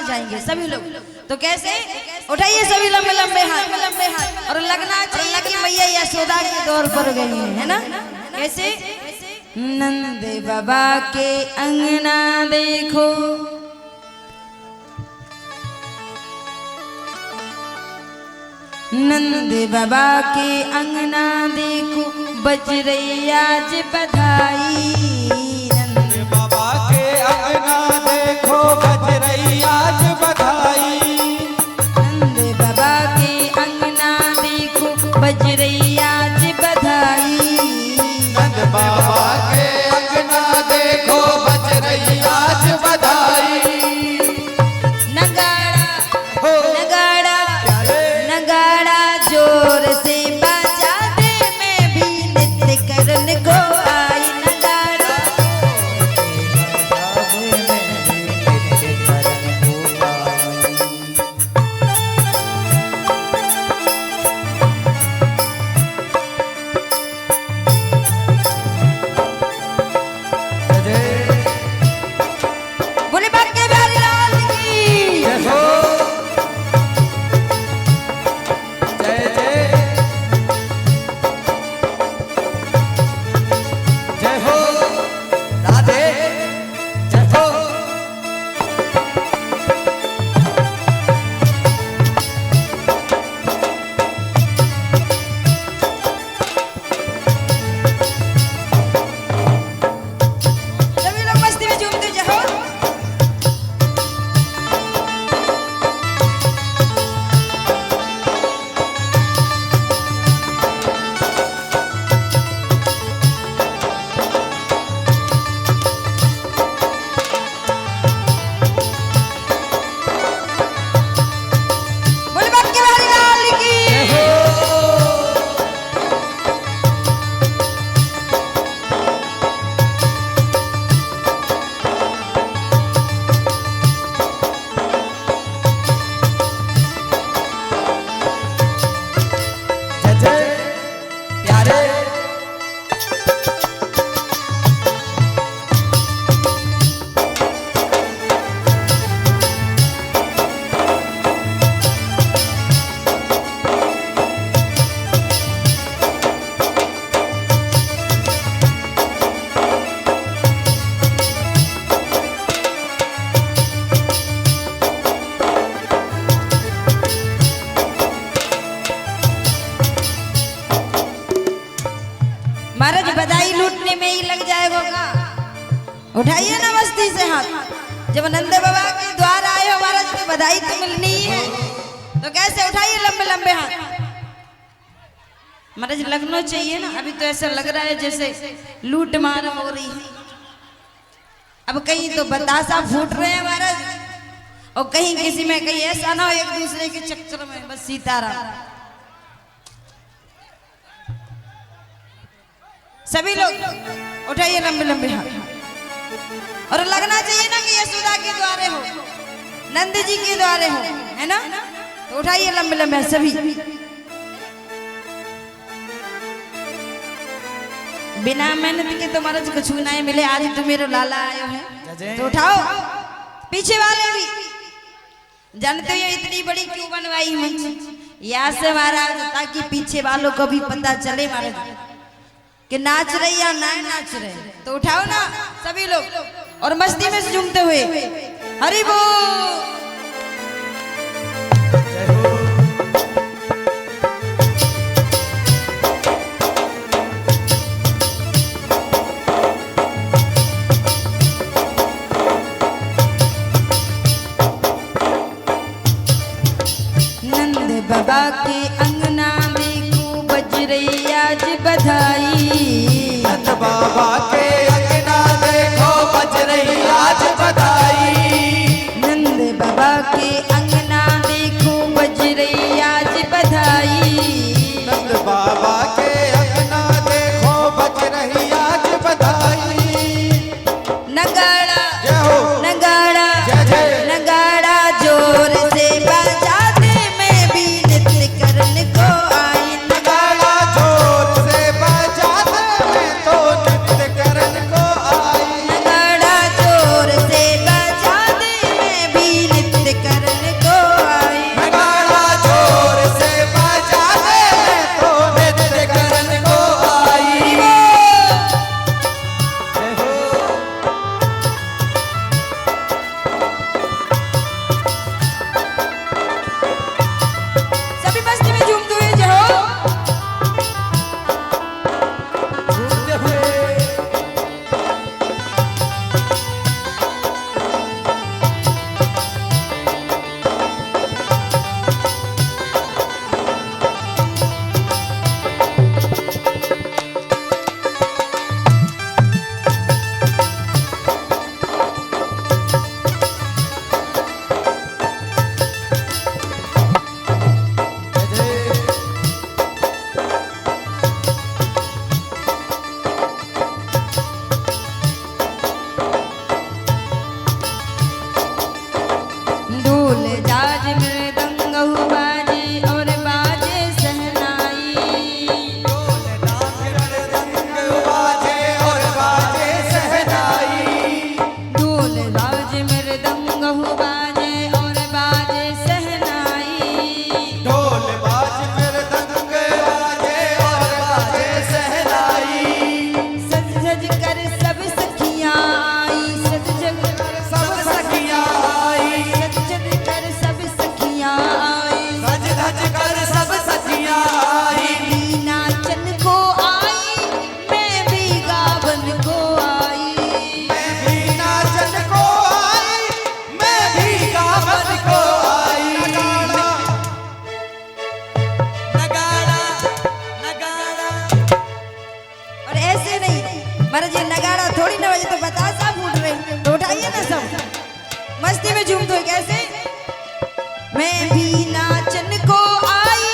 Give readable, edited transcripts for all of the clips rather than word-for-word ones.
जाएंगे सभी लोग। तो कैसे? उठाइए सभी लंबे लंबे हाथ और लगना चाहिए कि मैया यशोदा के दौर पर गई है ना। कैसे? नंद बाबा के अंगना देखो, नंद बाबा के अंगना देखो, बज रही आज बधाई। नंद बाबा के अंगना देखो, बज रही आज बधाई। नंद बाबा के अंगना देखो, बज रही आज बधाई। नंद बाबा के अंगना देखो, बज रही आज बधाई। नगाड़ा हो नगाड़ा, नगाड़ा जोर से बजा दे, मैं भी नृत्य करने को आई। नगाड़ा बोले बाके बिहारी लाल की जय हो, जय जय जय हो राधे, जय हो। सभी लोग मस्ती में झूमते जाओ। बोले बाके बिहारी लाल की जय जय प्यारे महाराज बधाई लूटने में ही लग जाएगा का। उठाइए ना मस्ती से हाथ। जब नंद बाबा के द्वार आए हो महाराज तो बधाई तो मिलनी ही है। तो कैसे? उठाइए लंबे लंबे हाथ। महाराज लगना चाहिए ना। अभी तो ऐसा लग रहा है जैसे लूट मार हो रही है। अब कहीं तो बतासा फूट रहे हैं महाराज, और कहीं किसी में कहीं ऐसा ना हो एक दूसरे के चक्कर में। बस सीताराम। सभी लोग उठाइए लंबे लंबे हाथ और लगना चाहिए ना कि यशोदा के द्वारे हो, नंद जी के द्वारे हो, है ना। तो उठाइए लंबे लंबे हाथ सभी। बिना मेहनत के तो महाराज कुछ ना ही मिले। आज तो मेरे लाला आयो है तो उठाओ। पीछे वाले भी जानते हो ये इतनी बड़ी क्यों बनवाई मंच यहाँ से महाराज, ताकि पीछे वालों को भी पता चले महाराज कि नाच रही या ना नाच रहे। तो उठाओ ना सभी लोग और मस्ती में झूमते हुए हरि बोल। नंद बाबा के अंगना देखो, बज रही आज बधाई। नंद बाबा के अंगना देखो, बज रही आज बधाई। नंद बाबा के अंगना देखो, बज रही आज बधाई। नंद बाबा के अंगना देखो, बज रही आज बधाई। नगाड़ा जय हो, नगाड़ा जय जय नगाड़ा जोर से बजा दे, मैं भी नृत्य करने को आई। नगाड़ा जोर से बजा दे, मैं तो नृत्य कर मैं भी नाचन को आई,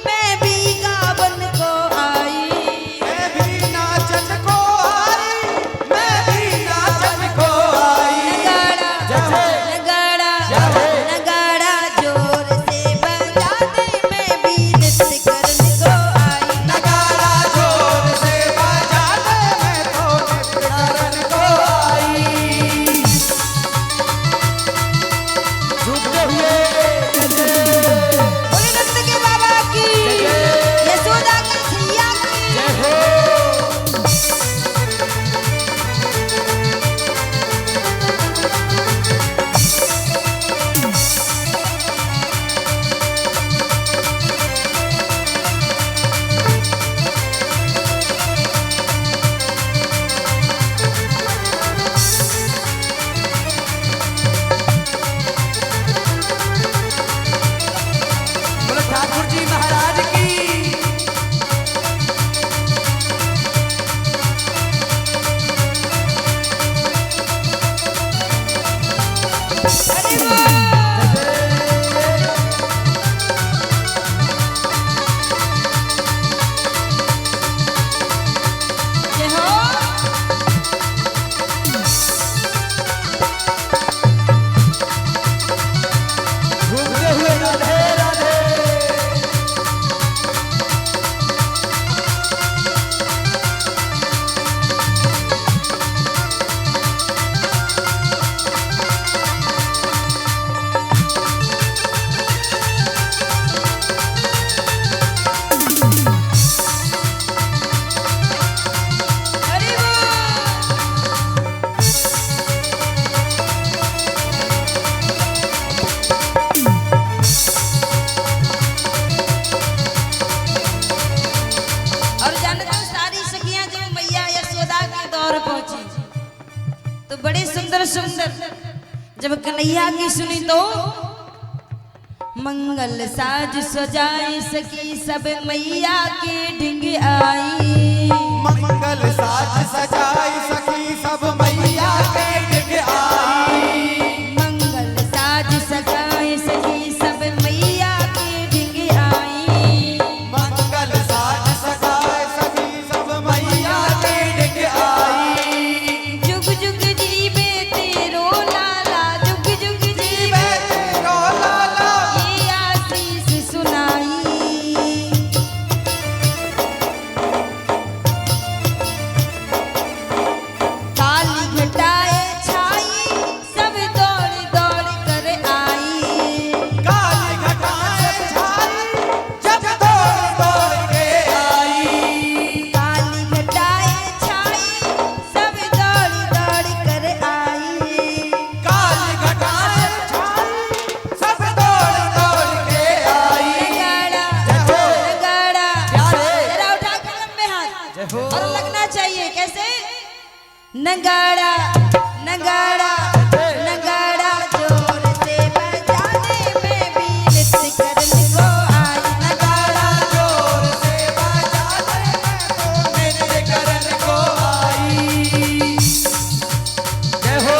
मैं भी गावन को आई। मैं भी नाचन को आई, मैं भी नाचन को आई। नगाड़ा नगाड़ा नगाड़ा जोर से बजा दे, मैं भी नृत्य करने को आई। नगाड़ा जोर से बजा दे, मैं तो नृत्य करन को आई। झूमते हुए बोले नंद के बाबा की, यशोदा की छैया की। जय हो। बोलो ठाकुर जी महाराज की। अरे वाह! जय हो। घूमते हुए राधे राधे। अरे वाह! और जानते हो सारी सखियां जब मैया यशोदा के दौर पहुंची तो बड़े सुंदर सुंदर, जब कन्हैया की सुनी तो मंगल साज सजाए सखी सब मैया के ढिंग आई। मंगल साज सजाई सखी सब मैया के ढिग आई। मंगल साज सजाए सखी सब मैया के ढिंग आई। मंगल साज सजाए सखी सब मैया के ढिग आई। जुग जुग जीवे तेरो लाला, जुग जुग जीवे तेरो लाला, ये आशीष सुनाई। काली घटाए छाई सब दौड़ दौड़ कर आई। काली घटाएं छाई जब दौड़ दौड़ के आई। काली घटाए छाई सब दौड़ दौड़ कर आई। काली घटाएं छाई सब दौड़ दौड़ के आई। नगाड़ा नगाड़ा, जरा उठा के लंबे हाथ जय हो। और लगना चाहिए कैसे? नगाड़ा नगाड़ा नगाड़ा जोर से बजा दे, मैं भी नृत्य करने को आई। नगाड़ा जोर से बजा दे, मैं तो नृत्य करन को आई। जय हो।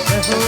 जय हो।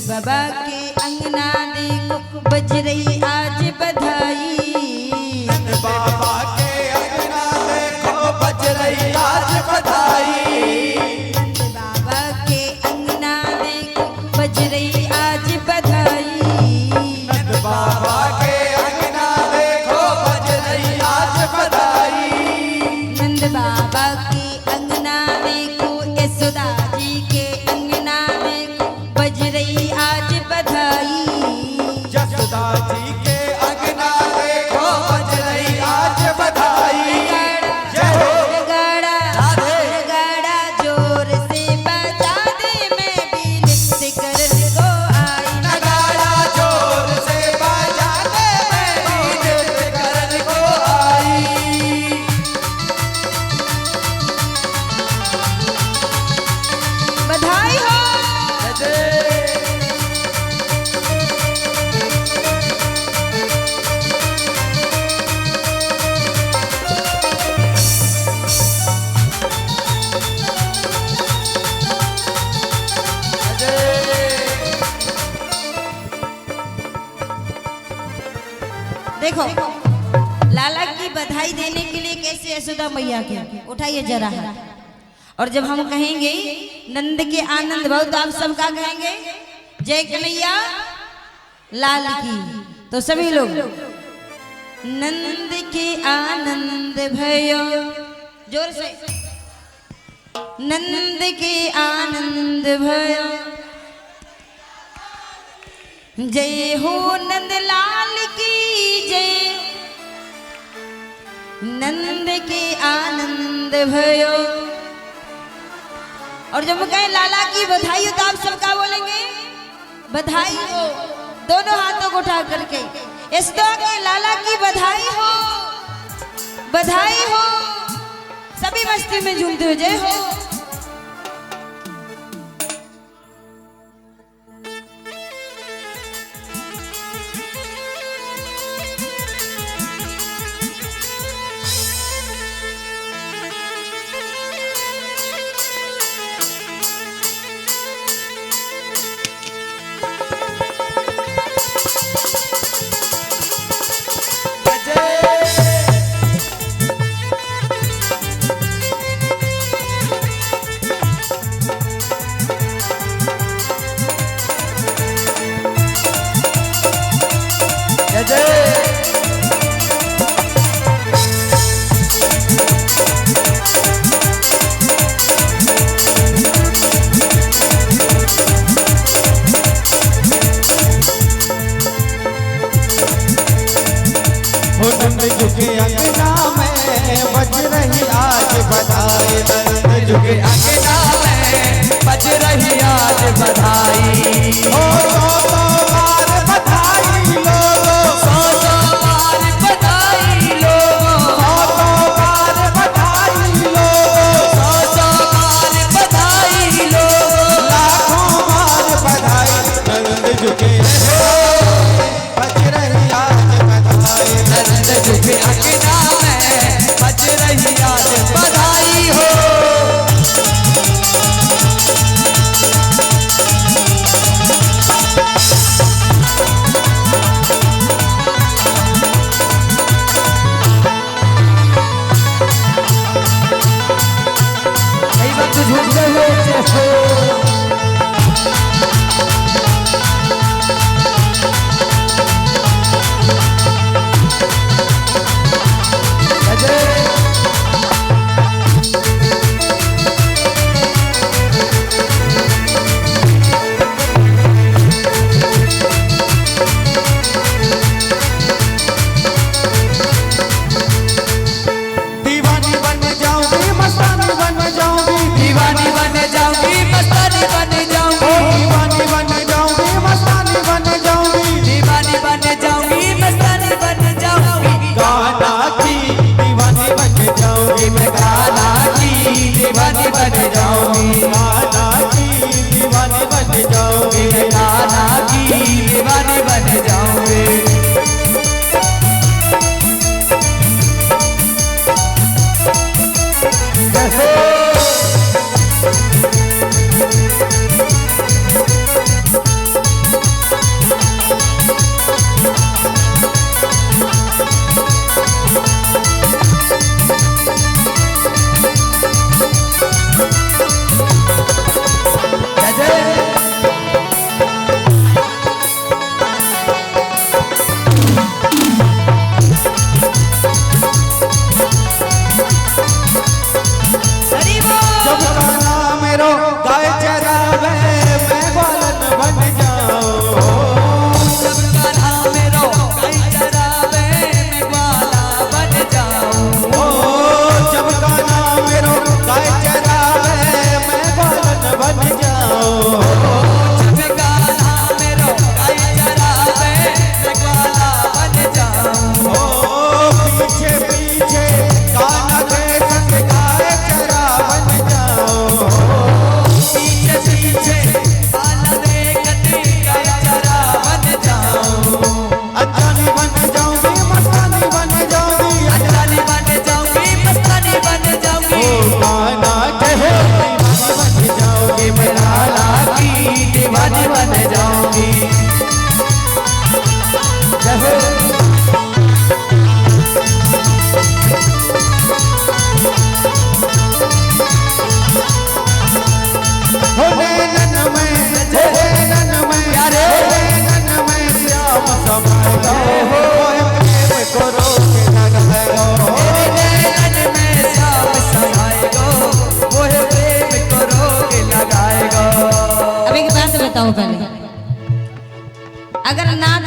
बाबा के अंगना देखो बज रही आज बधाई। बाबा के अंगना देखो लाला की बधाई देने के लिए कैसे यशोदा मैया के उठाइए जरा हाथ। और जब हम कहेंगे नंद के आनंद बहुत, आप सब का कहेंगे जय कन्हैया लाल की। तो सभी लोग नंद के आनंद भयो, जोर से नंद के आनंद भयो, जय हो नंद लाल की जय, नंद के आनंद भयो। और जब कहें लाला की बधाई हो तो आप सबका बोलेंगे बधाई हो, दोनों हाथों को उठा करके इस तो के लाला की बधाई हो, बधाई हो। सभी मस्ती में झूमते हुए जय हो।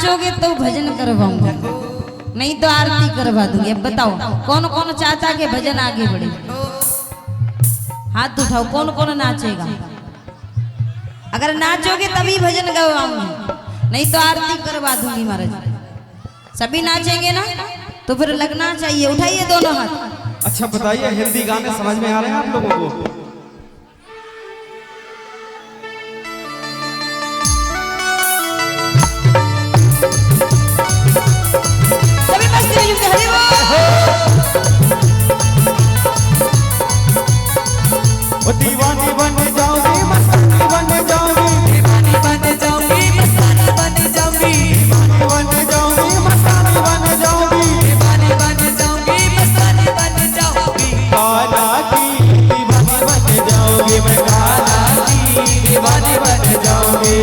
नाचोगे तो भजन करवाऊंगा, नहीं तो आरती करवा दूंगी। अब बताओ कौन कौन चाहता के भजन आगे बढ़े? हाथ उठाओ, कौन कौन नाचेगा? अगर नाचोगे तभी भजन गवाऊंगी, नहीं तो आरती करवा दूंगी महाराज। सभी नाचेंगे ना तो फिर लगना चाहिए। उठाइए दोनों हाथ। अच्छा बताइए, हिंदी गाने समझ में आ रहे हैं आप लोगों को? सभी मस्ती में झूमते हरि बोल। दीवानी बन जाऊंगी, मस्तानी बन जाऊंगी, दीवानी बन जाऊंगी, मस्तानी बन जाऊंगी, दीवानी बन जाऊंगी, मस्तानी बन जाऊंगी, दीवानी बन जाऊंगी, मस्तानी बन जाऊंगी। काला की दीवानी बन जाऊंगी, मैं काला की दीवानी बन जाऊंगी।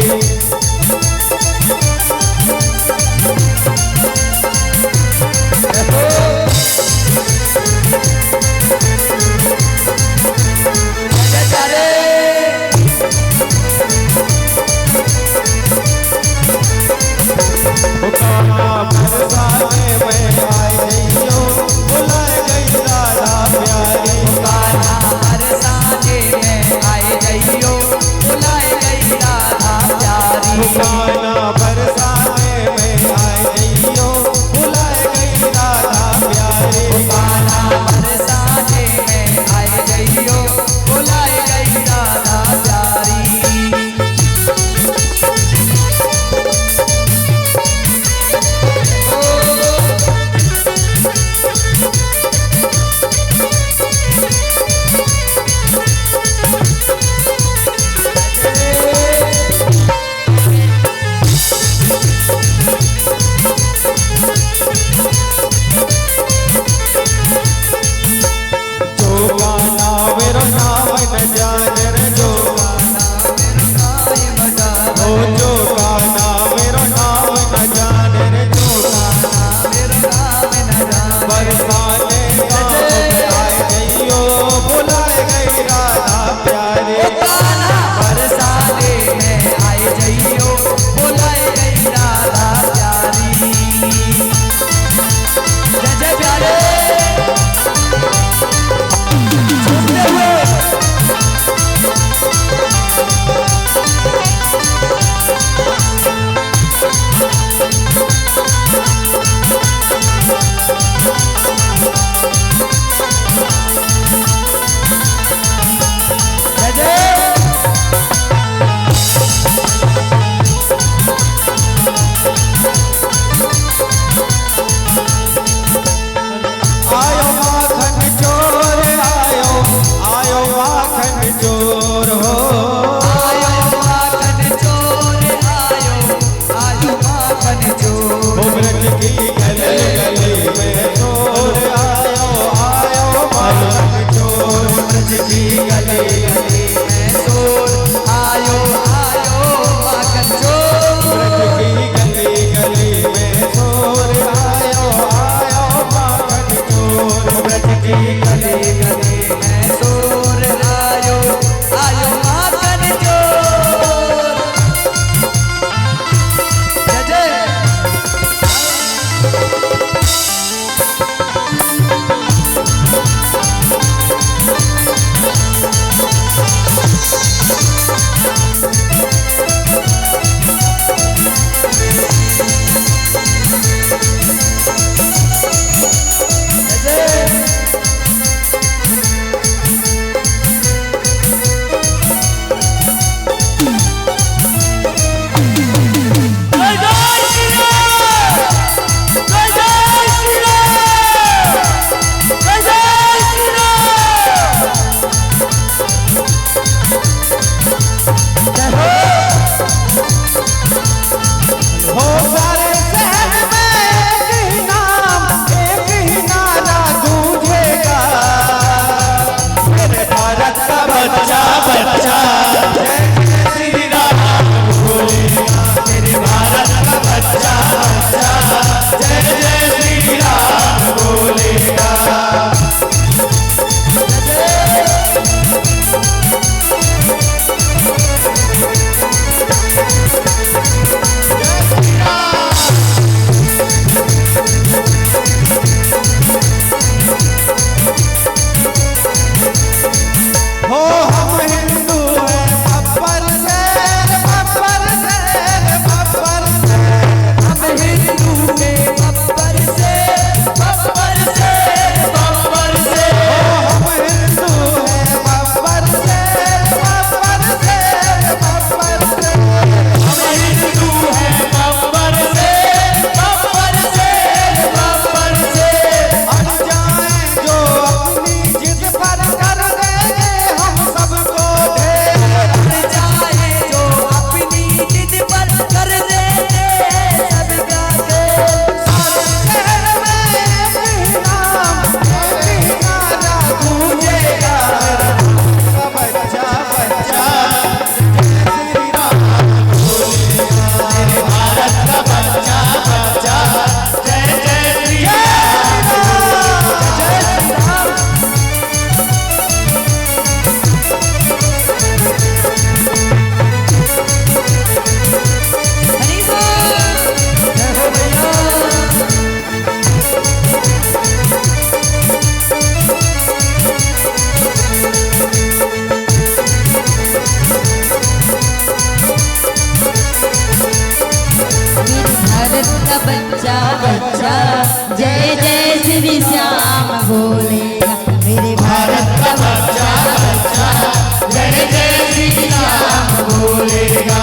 बोलेगा।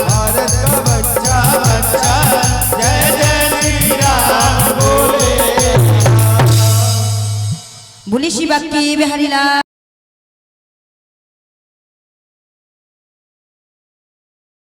भारत का बच्चा बच्चा जय जय श्री राम बोलेगा। बोली शिवा की बिहारी लाल।